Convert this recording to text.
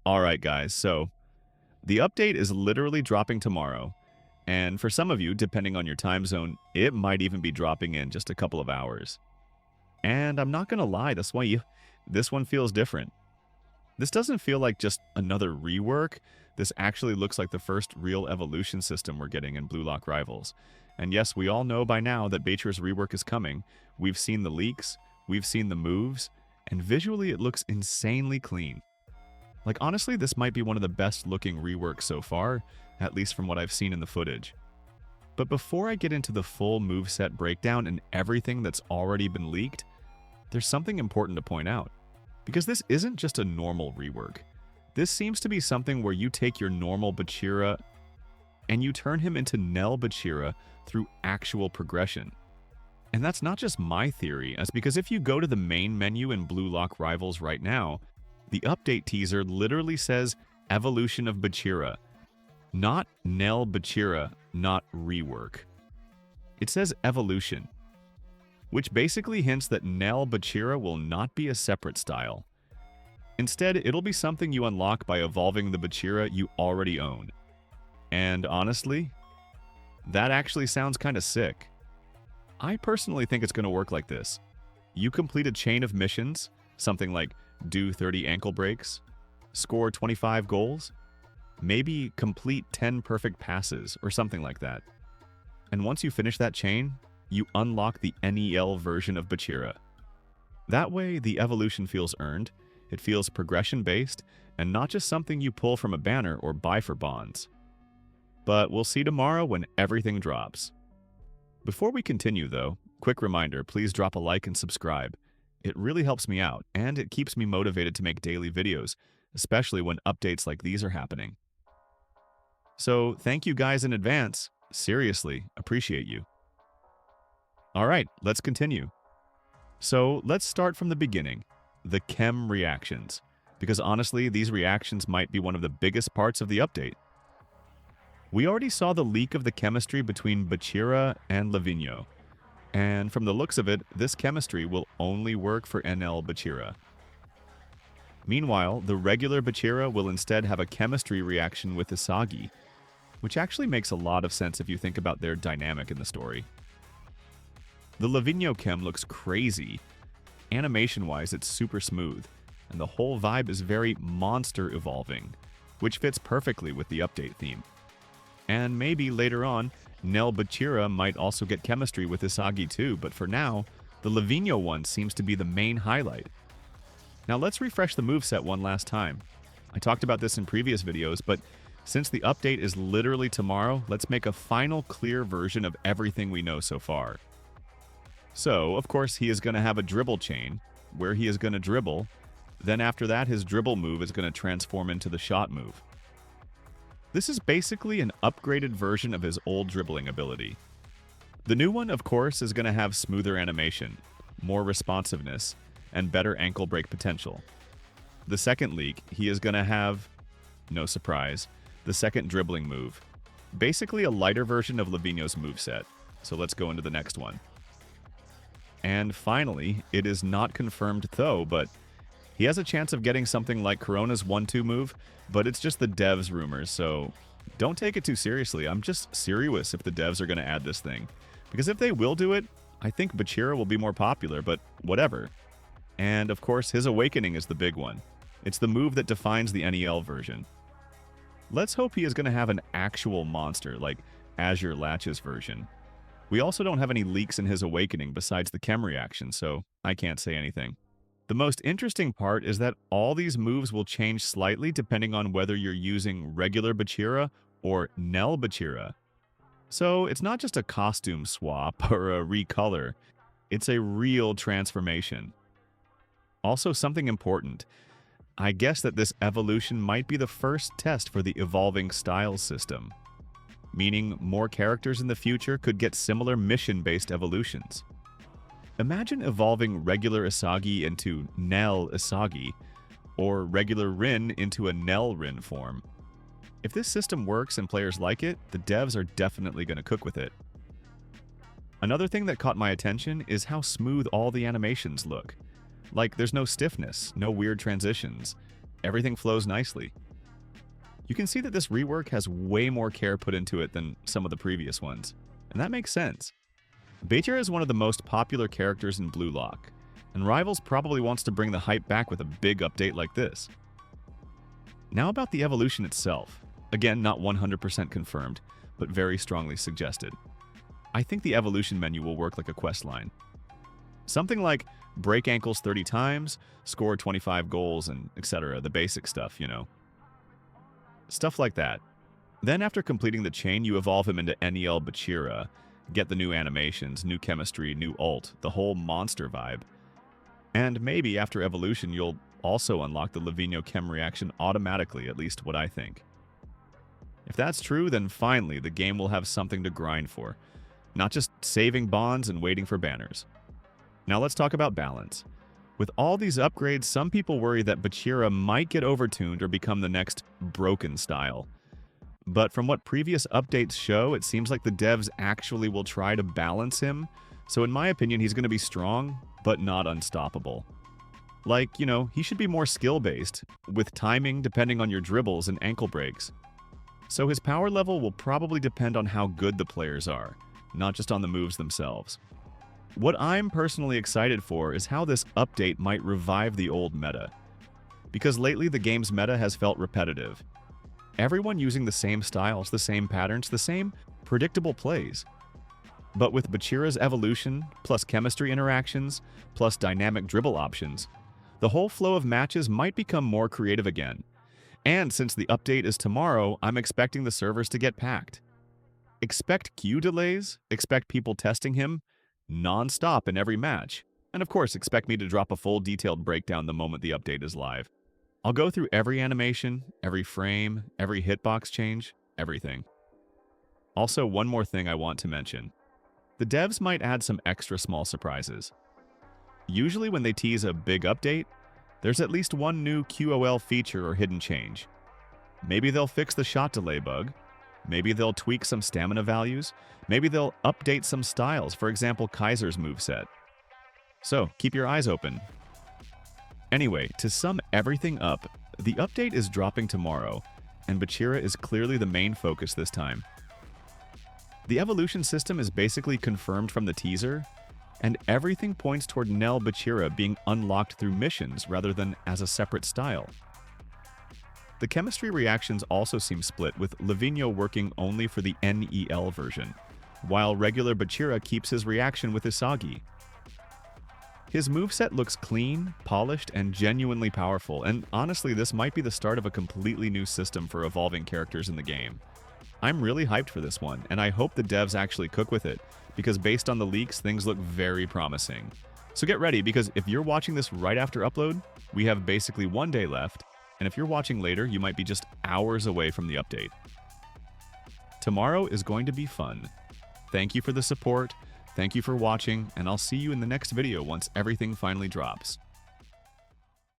Alright guys, so the update is literally dropping tomorrow, and for some of you, depending on your time zone, it might even be dropping in just a couple of hours. And I'm not gonna lie, this one feels different. This doesn't feel like just another rework. This actually looks like the first real evolution system we're getting in Blue Lock Rivals. And yes, we all know by now that BACHIRA'S rework is coming. We've seen the leaks, we've seen the moves, and visually it looks insanely clean. Like honestly, this might be one of the best looking reworks so far, at least from what I've seen in the footage. But before I get into the full moveset breakdown and everything that's already been leaked, there's something important to point out. Because this isn't just a normal rework. This seems to be something where you take your normal Bachira and you turn him into Nell Bachira through actual progression. And that's not just my theory, as because if you go to the main menu in Blue Lock Rivals right now, the update teaser literally says Evolution of Bachira, not Nell Bachira, not Rework. It says Evolution, which basically hints that Nell Bachira will not be a separate style. Instead, it'll be something you unlock by evolving the Bachira you already own. And honestly, that actually sounds kind of sick. I personally think it's going to work like this. You complete a chain of missions, something like do 30 ankle breaks, score 25 goals, maybe complete 10 perfect passes or something like that. And once you finish that chain, you unlock the NEL version of Bachira. That way, the evolution feels earned, it feels progression-based, and not just something you pull from a banner or buy for bonds. But we'll see tomorrow when everything drops. Before we continue though, quick reminder, please drop a like and subscribe. It really helps me out, and it keeps me motivated to make daily videos, especially when updates like these are happening. So thank you guys in advance. Seriously, appreciate you. Alright, let's continue. So let's start from the beginning, the chem reactions, because honestly, these reactions might be one of the biggest parts of the update. We already saw the leak of the chemistry between Bachira and Lavinio. And from the looks of it, this chemistry will only work for NL Bachira. Meanwhile, the regular Bachira will instead have a chemistry reaction with Isagi, which actually makes a lot of sense if you think about their dynamic in the story. The Lavinio chem looks crazy. Animation-wise, it's super smooth, and the whole vibe is very monster evolving, which fits perfectly with the update theme. And maybe later on, Nell Bachira might also get chemistry with Isagi too, but for now, the Lavinio one seems to be the main highlight. Now let's refresh the moveset one last time. I talked about this in previous videos, but since the update is literally tomorrow, let's make a final clear version of everything we know so far. So, of course, he is going to have a dribble chain, where he is going to dribble, then after that his dribble move is going to transform into the shot move. This is basically an upgraded version of his old dribbling ability. The new one, of course, is going to have smoother animation, more responsiveness, and better ankle break potential. The second leak, he is going to have, no surprise, the second dribbling move. Basically a lighter version of Lavinio's moveset. So let's go into the next one. And finally, it is not confirmed though, but he has a chance of getting something like Corona's 1-2 move, but it's just the devs rumors, so don't take it too seriously. I'm just serious if the devs are going to add this thing. Because if they will do it, I think Bachira will be more popular, but whatever. And of course, his awakening is the big one. It's the move that defines the NEL version. Let's hope he is going to have an actual monster, like Azure Latch's version. We also don't have any leaks in his awakening besides the chem reaction, so I can't say anything. The most interesting part is that all these moves will change slightly depending on whether you're using regular Bachira or Nell Bachira. So it's not just a costume swap or a recolor, it's a real transformation. Also, something important. I guess that this evolution might be the first test for the evolving styles system, meaning more characters in the future could get similar mission-based evolutions. Imagine evolving regular Isagi into Nell Isagi, or regular Rin into a Nell Rin form. If this system works and players like it, the devs are definitely going to cook with it. Another thing that caught my attention is how smooth all the animations look. Like, there's no stiffness, no weird transitions. everything flows nicely. You can see that this rework has way more care put into it than some of the previous ones, and that makes sense. Bachira is one of the most popular characters in Blue Lock, and Rivals probably wants to bring the hype back with a big update like this. Now about the evolution itself. Again, not 100% confirmed, but very strongly suggested. I think the evolution menu will work like a quest line. Something like break ankles 30 times, score 25 goals, and etc. The basic stuff, you know. Stuff like that. Then after completing the chain, you evolve him into NEL Bachira, get the new animations, new chemistry, new ult, the whole monster vibe. And maybe after evolution, you'll also unlock the Livigno chem reaction automatically, at least what I think. If that's true, then finally the game will have something to grind for, not just saving bonds and waiting for banners. Now let's talk about balance. With all these upgrades, some people worry that Bachira might get overtuned or become the next broken style. But from what previous updates show, it seems like the devs actually will try to balance him, so in my opinion he's going to be strong, but not unstoppable. Like, you know, he should be more skill-based, with timing depending on your dribbles and ankle breaks. So his power level will probably depend on how good the players are, not just on the moves themselves. What I'm personally excited for is how this update might revive the old meta. Because lately the game's meta has felt repetitive. Everyone using the same styles, the same patterns, the same predictable plays. But with Bachira's evolution, plus chemistry interactions, plus dynamic dribble options, the whole flow of matches might become more creative again. And since the update is tomorrow, I'm expecting the servers to get packed. Expect queue delays, expect people testing him non-stop in every match, and of course expect me to drop a full detailed breakdown the moment the update is live. I'll go through every animation, every frame, every hitbox change, everything. Also, one more thing I want to mention. The devs might add some extra small surprises. Usually when they tease a big update, there's at least one new QOL feature or hidden change. Maybe they'll fix the shot delay bug. Maybe they'll tweak some stamina values. Maybe they'll update some styles, for example, Kaiser's moveset. So, keep your eyes open. Anyway, to sum everything up, the update is dropping tomorrow, and Bachira is clearly the main focus this time. The evolution system is basically confirmed from the teaser, and everything points toward NEL Bachira being unlocked through missions rather than as a separate style. The chemistry reactions also seem split, with Livigno working only for the NEL version, while regular Bachira keeps his reaction with Isagi. His moveset looks clean, polished, and genuinely powerful, and honestly this might be the start of a completely new system for evolving characters in the game. I'm really hyped for this one, and I hope the devs actually cook with it, because based on the leaks, things look very promising. So get ready, because if you're watching this right after upload, we have basically 1 day left, and if you're watching later, you might be just hours away from the update. Tomorrow is going to be fun. Thank you for the support, thank you for watching, and I'll see you in the next video once everything finally drops.